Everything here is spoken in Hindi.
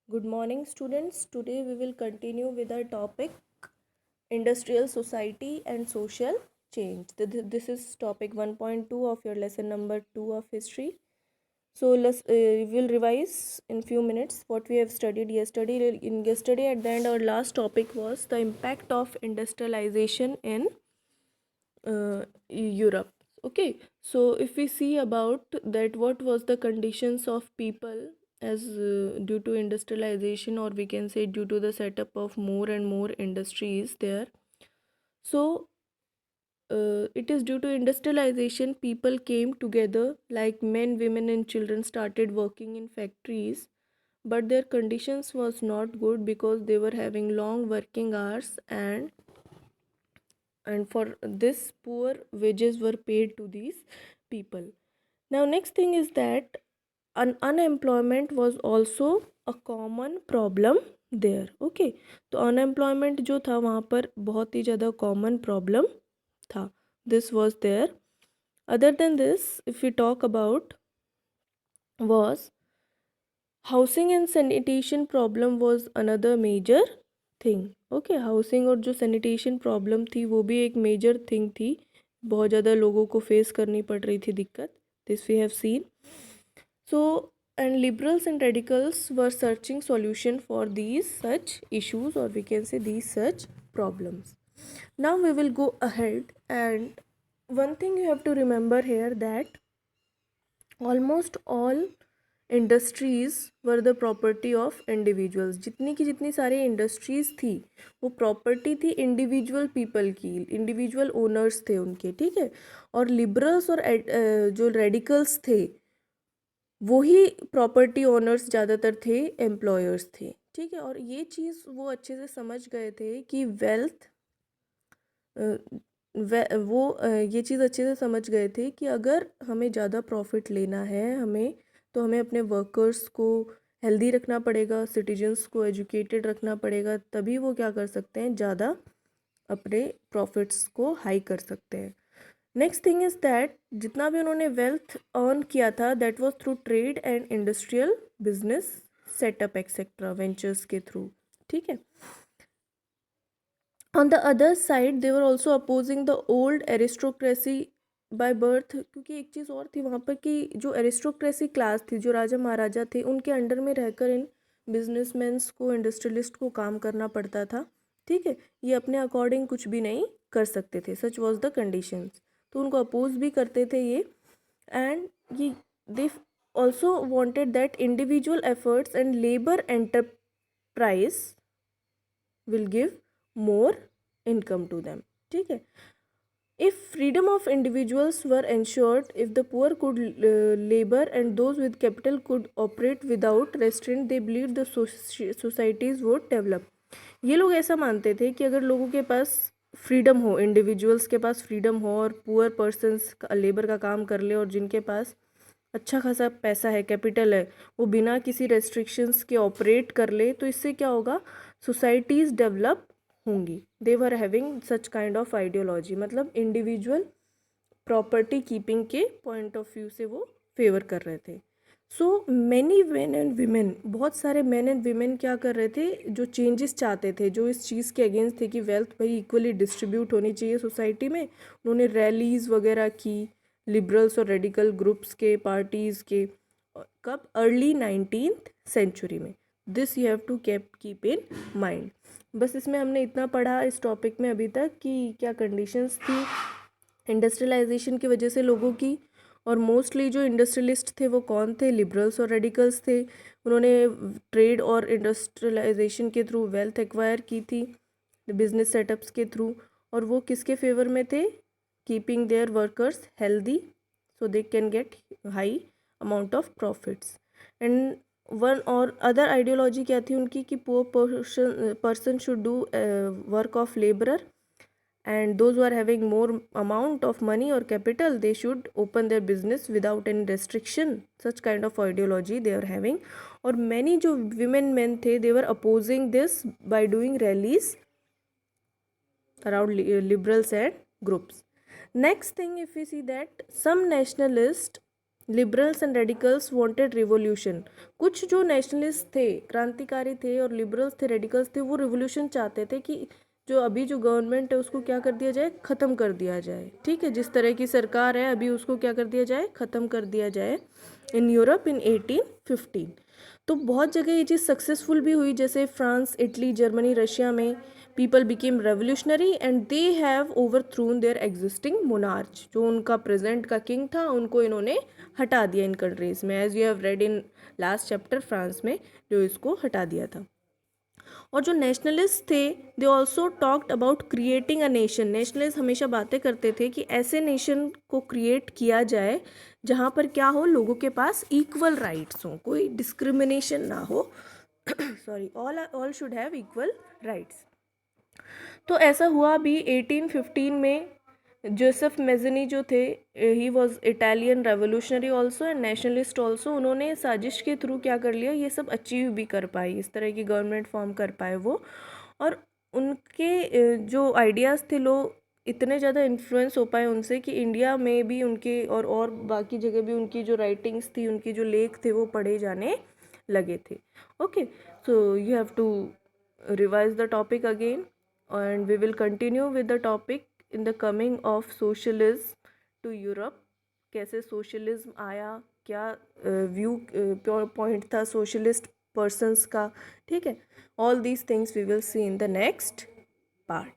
Good morning, students. Today we will continue with our topic industrial society and social change. This is topic 1.2 of your lesson number 2 of history. So we'll revise in few minutes what we have studied yesterday. Yesterday at the end, our last topic was the impact of industrialization in Europe. Okay, so if we see about that, what was the conditions of people as due to industrialization, or we can say due to the setup of more and more industries there. So it is due to industrialization people came together, like men, women and children started working in factories, but their conditions was not good because they were having long working hours, and for this poor wages were paid to these people. Now next thing is that unemployment was also a common problem there. Okay, तो unemployment जो था वहाँ पर बहुत ही ज़्यादा common problem था. This was there. Other than this, if we talk about, was housing and sanitation problem was another major thing. Okay, housing और जो सैनिटेशन प्रॉब्लम थी वो भी एक मेजर थिंग थी. बहुत ज़्यादा लोगों को फेस करनी पड़ रही थी दिक्कत. This we have seen. So, and liberals and radicals were searching solution for these such issues, or we can say these such problems. Now we will go ahead, and one thing you have to remember here, that almost all industries were the property of individuals. जितनी की जितनी सारी इंडस्ट्रीज़ थी वो प्रॉपर्टी थी इंडिविजुअल पीपल की, इंडिविजुअल ओनर्स थे उनके. ठीक है, और लिबरल्स और जो रेडिकल्स थे वही प्रॉपर्टी ओनर्स ज़्यादातर थे, एम्प्लॉयर्स थे. ठीक है, और ये चीज़ वो अच्छे से समझ गए थे कि वेल्थ ये चीज़ अच्छे से समझ गए थे कि अगर हमें ज़्यादा प्रॉफिट लेना है तो हमें अपने वर्कर्स को हेल्दी रखना पड़ेगा, सिटीजन्स को एजुकेटेड रखना पड़ेगा, तभी वो क्या कर सकते हैं, ज़्यादा अपने प्रॉफिट्स को हाई कर सकते हैं. नेक्स्ट थिंग इज़ दैट जितना भी उन्होंने वेल्थ अर्न किया था, that was through trade and industrial business setup etcetera ventures के थ्रू. ठीक है. On the other side, they were also opposing the old aristocracy by birth. क्योंकि एक चीज़ और थी वहाँ पर कि जो एरिस्टोक्रेसी क्लास थी, जो राजा महाराजा थे, उनके अंडर में रहकर इन बिजनेसमैन्स को, इंडस्ट्रियलिस्ट को काम करना पड़ता था. ठीक है, ये अपने अकॉर्डिंग कुछ भी नहीं कर सकते थे. सच वॉज द कंडीशंस. तो उनको अपोज भी करते थे ये. एंड ये they also wanted that individual efforts and labour enterprise will give more income to them. ठीक है. If freedom of individuals were ensured, if the poor could labor and those with capital could operate without restraint, they believed the societies would develop. ये लोग ऐसा मानते थे कि अगर लोगों के पास फ्रीडम हो, इंडिविजुअल्स के पास फ्रीडम हो और पुअर पर्सनस लेबर का काम कर ले, और जिनके पास अच्छा खासा पैसा है, कैपिटल है, वो बिना किसी रेस्ट्रिक्शंस के ऑपरेट कर ले, तो इससे क्या होगा, सोसाइटीज़ डेवलप होंगी. They were having such kind of ideology. मतलब इंडिविजुअल प्रॉपर्टी कीपिंग के पॉइंट ऑफ व्यू से वो फेवर कर रहे थे. So many man and women, बहुत सारे मैन एंड वीमेन क्या कर रहे थे, जो चेंजेस चाहते थे, जो इस चीज़ के अगेंस्ट थे कि वेल्थ भाई इक्वली डिस्ट्रीब्यूट होनी चाहिए सोसाइटी में. उन्होंने रैलीज़ वगैरह की, लिबरल्स और रेडिकल ग्रुप्स के, पार्टीज़ के. कब, अर्ली 19th सेंचुरी में. This you have to keep in mind. बस इसमें हमने इतना पढ़ा इस टॉपिक में अभी तक कि क्या कंडीशंस थी इंडस्ट्रियलाइजेशन की वजह से लोगों की. और मोस्टली जो इंडस्ट्रियलिस्ट थे वो कौन थे, लिबरल्स और रेडिकल्स थे. उन्होंने ट्रेड और इंडस्ट्रियलाइजेशन के थ्रू वेल्थ एक्वायर की थी, बिजनेस सेटअप्स के थ्रू. और वो किसके फेवर में थे, keeping their workers healthy so they can get high amount of profits. And one और अदर आइडियोलॉजी क्या थी उनकी कि poor person should do work of labourer, and those who are having more amount of money or capital, they should open their business without any restriction. Such kind of ideology they are having. और many जो women men थे, they were opposing this by doing rallies around liberals and groups. Next thing, if we see that some nationalists liberals and radicals wanted revolution. कुछ जो नेशनलिस्ट थे, क्रांतिकारी थे, और लिबरल्स थे, रेडिकल्स थे, वो रिवॉल्यूशन चाहते थे कि जो अभी जो गवर्नमेंट है उसको क्या कर दिया जाए, ख़त्म कर दिया जाए। ठीक है, जिस तरह की सरकार है अभी उसको क्या कर दिया जाए, ख़त्म कर दिया जाए इन यूरोप इन 1815। तो बहुत जगह ये चीज़ सक्सेसफुल भी हुई, जैसे फ्रांस, इटली, जर्मनी, रशिया में people became revolutionary and they have overthrown their existing monarch. जो उनका प्रेजेंट का किंग था उनको इन्होंने हटा दिया इन कंट्रीज़ में, as you have read in last chapter France में जो इसको हटा दिया था। और जो नेशनलिस्ट थे they also talked about creating a nation. Nationalist हमेशा बातें करते थे कि ऐसे नेशन को क्रिएट किया जाए जहाँ पर क्या हो, लोगों के पास इक्वल राइट्स हों, कोई डिस्क्रिमिनेशन ना हो। Sorry, all should have equal rights. तो ऐसा हुआ भी 1815 में। जोसेफ मेज़नी जो थे, he was Italian revolutionary also and nationalist also. उन्होंने साजिश के थ्रू क्या कर लिया, ये सब अचीव भी कर पाई, इस तरह की गवर्नमेंट फॉर्म कर पाए वो। और उनके जो आइडियाज़ थे, लोग इतने ज़्यादा इन्फ्लुएंस हो पाए उनसे कि इंडिया में भी उनके और बाकी जगह भी उनकी जो राइटिंग्स थी, उनकी जो लेख थे वो पढ़े जाने लगे थे। Okay, so you have to revise the topic again, and we will continue with the topic in the coming of socialism to Europe। कैसे सोशलिज्म आया, क्या व्यू पॉइंट था सोशलिस्ट पर्सन्स का। ठीक है, all these things we will see in the next part.